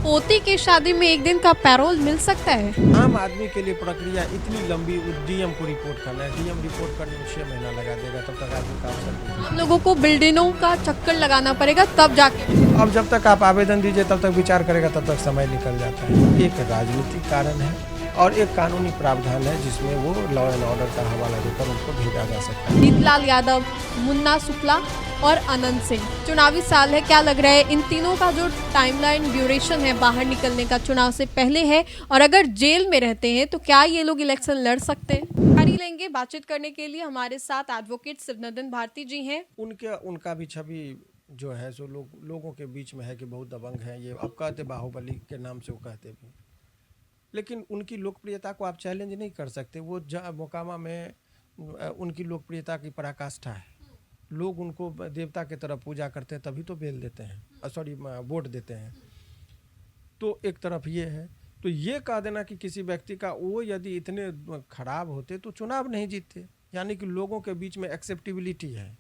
पोती की शादी में एक दिन का पैरोल मिल सकता है। आम आदमी के लिए प्रक्रिया इतनी लंबी, डीएम को रिपोर्ट करना है, डीएम रिपोर्ट करने में 6 महीना लगा देगा, तब तक आदमी का अवसर नहीं। हम लोगों को बिल्डिंगों का चक्कर लगाना पड़ेगा तब जाके। अब जब तक आप आवेदन दीजिए तब तक विचार करेगा, तब तक समय निकल जाता है। एक राजनीतिक कारण है और एक कानूनी प्रावधान है जिसमें वो लॉ एंड ऑर्डर का हवाला देकर उनको भेजा जा सकता है। रीतलाल यादव, मुन्ना शुक्ला और अनंत सिंह, चुनावी साल है, क्या लग रहा है इन तीनों का जो टाइमलाइन ड्यूरेशन है बाहर निकलने का चुनाव से पहले है, और अगर जेल में रहते हैं तो क्या ये लोग इलेक्शन लड़ सकते हैं? जानकारी लेंगे। बातचीत करने के लिए हमारे साथ एडवोकेट शिवनंदन भारती जी हैं। उनका भी छवि जो है सो लोगों के बीच में है कि बहुत दबंग है। ये अब कहते बाहुबली के नाम से वो कहते भी, लेकिन उनकी लोकप्रियता को आप चैलेंज नहीं कर सकते। वो मोकामा में उनकी लोकप्रियता की पराकाष्ठा है। लोग उनको देवता की तरह पूजा करते हैं, तभी तो बेल देते हैं, सॉरी वोट देते हैं। तो एक तरफ ये है, तो ये कह देना कि किसी व्यक्ति का वो यदि इतने खराब होते तो चुनाव नहीं जीतते। यानी कि लोगों के बीच में एक्सेप्टेबिलिटी है।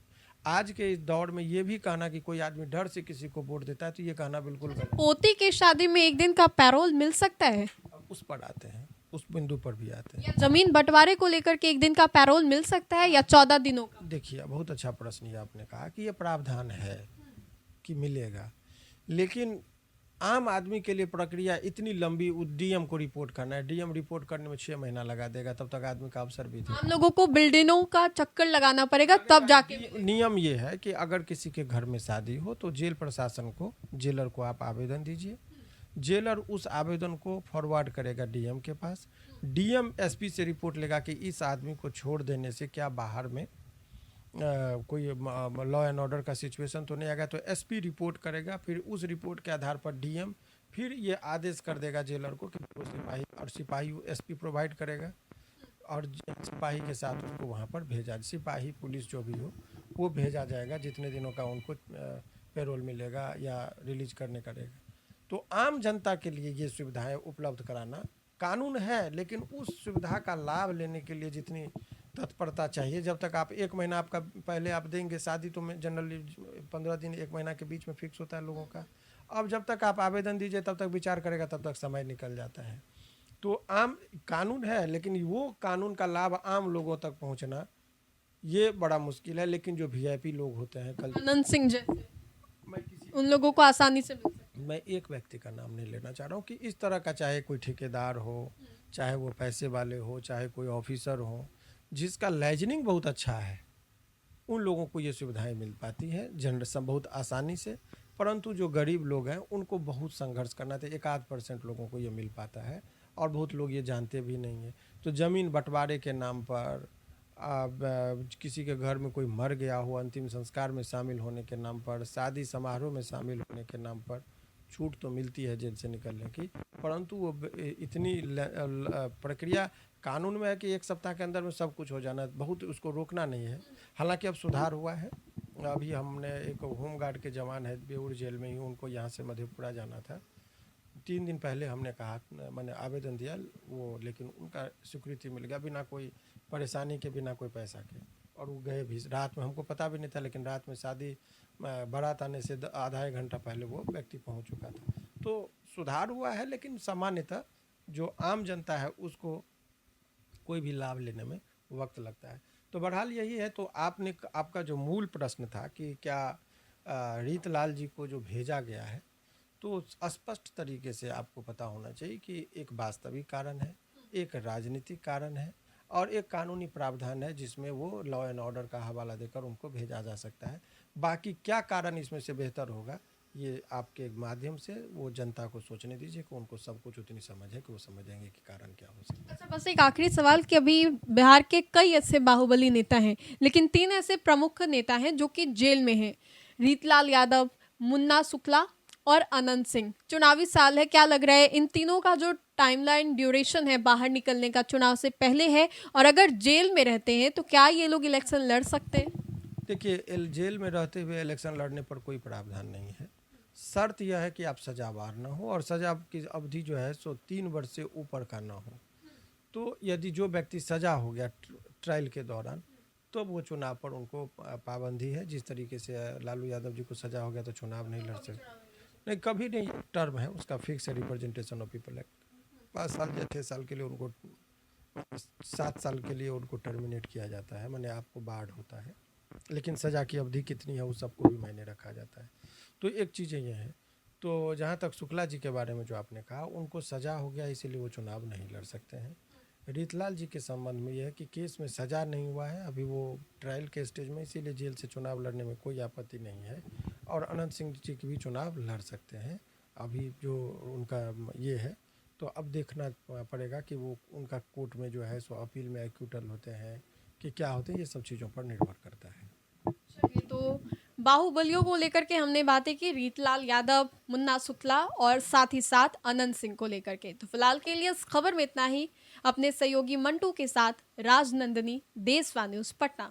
आज के इस दौर में ये भी कहना कि कोई आदमी डर से किसी को वोट देता है, तो ये कहना बिल्कुल गलत। पोती की शादी में एक दिन का पैरोल मिल सकता है। उस पर आते हैं, उस बिंदु पर भी आते हैं। या जमीन बंटवारे को लेकर के एक दिन का पैरोल मिल सकता है या 14 दिनों का? देखिए, बहुत अच्छा प्रश्न ये आपने कहा कि ये प्रावधान है कि मिलेगा, लेकिन आम आदमी के लिए प्रक्रिया इतनी लंबी, डीएम को रिपोर्ट करना है, डीएम रिपोर्ट करने में 6 महीना लगा देगा, तब तक आदमी का अवसर भी हम लोगों को बिल्डिंगों का चक्कर लगाना पड़ेगा तब जाके। नियम ये है कि अगर किसी के घर में शादी हो तो जेल प्रशासन को, जेलर को आप आवेदन दीजिए। जेलर उस आवेदन को फॉरवर्ड करेगा डीएम के पास। डीएम एसपी से रिपोर्ट लेगा कि इस आदमी को छोड़ देने से क्या बाहर में कोई लॉ एंड ऑर्डर का सिचुएशन तो नहीं आएगा। तो एसपी रिपोर्ट करेगा, फिर उस रिपोर्ट के आधार पर डीएम फिर ये आदेश कर देगा जेलर को कि वो सिपाही, और सिपाही एसपी प्रोवाइड करेगा और सिपाही के साथ उसको वहाँ पर भेजा, सिपाही पुलिस जो भी हो वो भेजा जाएगा, जितने दिनों का उनको पेरोल मिलेगा या रिलीज करने करेगा। तो आम जनता के लिए ये सुविधाएं उपलब्ध कराना कानून है, लेकिन उस सुविधा का लाभ लेने के लिए जितनी तत्परता चाहिए, जब तक आप 1 महीना आपका पहले आप देंगे, शादी तो जनरली 15 दिन 1 महीना के बीच में फिक्स होता है लोगों का। अब जब तक आप आवेदन दीजिए तब तक विचार करेगा, तब तक समय निकल जाता है। तो आम कानून है, लेकिन वो कानून का लाभ आम लोगों तक पहुंचना ये बड़ा मुश्किल है। लेकिन जो वीआईपी लोग होते हैं, कल अनंत सिंह जैसे, उन लोगों को आसानी से मिल सकता है। मैं एक व्यक्ति का नाम नहीं लेना चाह रहा हूँ कि इस तरह का, चाहे कोई ठेकेदार हो, चाहे वो पैसे वाले हो, चाहे कोई ऑफिसर हो, जिसका लाइजनिंग बहुत अच्छा है, उन लोगों को ये सुविधाएं मिल पाती हैं जनरल बहुत आसानी से। परंतु जो गरीब लोग हैं उनको बहुत संघर्ष करना था। 1-8% लोगों को ये मिल पाता है और बहुत लोग ये जानते भी नहीं हैं। तो ज़मीन बंटवारे के नाम पर, किसी के घर में कोई मर गया हो, अंतिम संस्कार में शामिल होने के नाम पर, शादी समारोह में शामिल होने के नाम पर छूट तो मिलती है जेल से निकलने की, परंतु वो इतनी प्रक्रिया कानून में है कि 1 सप्ताह के अंदर में सब कुछ हो जाना, बहुत उसको रोकना नहीं है। हालांकि अब सुधार हुआ है। अभी हमने एक होमगार्ड के जवान है बेउर जेल में ही, उनको यहाँ से मधेपुरा जाना था, 3 दिन पहले हमने कहा, मैंने आवेदन दिया वो, लेकिन उनका स्वीकृति मिल गया बिना कोई परेशानी के, बिना कोई पैसा के, और वो गए भी रात में। हमको पता भी नहीं था, लेकिन रात में शादी बारात आने से आधा 1 घंटा पहले वो व्यक्ति पहुंच चुका था। तो सुधार हुआ है, लेकिन सामान्यतः जो आम जनता है उसको कोई भी लाभ लेने में वक्त लगता है। तो बहरहाल यही है। तो आपका जो मूल प्रश्न था कि क्या रीतलाल जी को जो भेजा गया है, तो स्पष्ट तरीके से आपको पता होना चाहिए कि एक वास्तविक कारण है, एक राजनीतिक कारण है और एक कानूनी प्रावधान है जिसमें वो लॉ एंड ऑर्डर का हवाला देकर उनको भेजा जा सकता है। बाकी क्या कारण इसमें से बेहतर होगा, ये आपके माध्यम से वो जनता को सोचने दीजिए कि उनको सब कुछ उतनी समझ है कि वो समझेंगे कि कारण क्या हो सकता है। अच्छा, बस एक आखिरी सवाल कि अभी बिहार के कई ऐसे बाहुबली नेता हैं, लेकिन 3 ऐसे प्रमुख नेता हैं जो कि जेल में हैं, रीतलाल यादव, मुन्ना शुक्ला और अनंत सिंह। चुनावी साल है, क्या लग रहा है इन तीनों का जो टाइमलाइन ड्यूरेशन है बाहर निकलने का चुनाव से पहले है, और अगर जेल में रहते हैं तो क्या ये लोग इलेक्शन लड़ सकते हैं? देखिए, जेल में रहते हुए इलेक्शन लड़ने पर कोई प्रावधान नहीं है। शर्त यह है कि आप सजावार ना हो और सजा की अवधि जो है सो 3 वर्ष से ऊपर का ना हो। तो यदि जो व्यक्ति सजा हो गया ट्रायल के दौरान, तो वो चुनाव पर उनको पाबंदी है। जिस तरीके से लालू यादव जी को सजा हो गया तो चुनाव नहीं लड़ सकते, नहीं, कभी नहीं, टर्म है उसका, fix representation of people act, 5 साल या 6 साल के लिए उनको, 7 साल के लिए उनको टर्मिनेट किया जाता है, माने आपको बाढ़ होता है, लेकिन सज़ा की अवधि कितनी है उस सबको भी मायने रखा जाता है। तो एक चीज़ें ये है। तो जहाँ तक शुक्ला जी के बारे में जो आपने कहा, उनको सज़ा हो गया इसीलिए वो चुनाव नहीं लड़ सकते हैं। रीतलाल जी के संबंध में यह है कि केस में सज़ा नहीं हुआ है, अभी वो ट्रायल के स्टेज में, इसीलिए जेल से चुनाव लड़ने में कोई आपत्ति नहीं है। और अनंत सिंह जी की भी चुनाव लड़ सकते हैं, अभी जो उनका ये है। तो अब देखना पड़ेगा कि वो उनका कोर्ट में जो है सो अपील में एक्यूटल होते हैं कि क्या होते हैं, ये सब चीज़ों पर निर्भर करता है। चलिए, तो बाहुबलियों को लेकर के हमने बातें की, रीतलाल यादव, मुन्ना शुक्ला और साथ ही साथ अनंत सिंह को लेकर के। तो फिलहाल के लिए इस खबर में इतना ही। अपने सहयोगी मंटू के साथ राजनंदिनी, देशवा न्यूज़, पटना।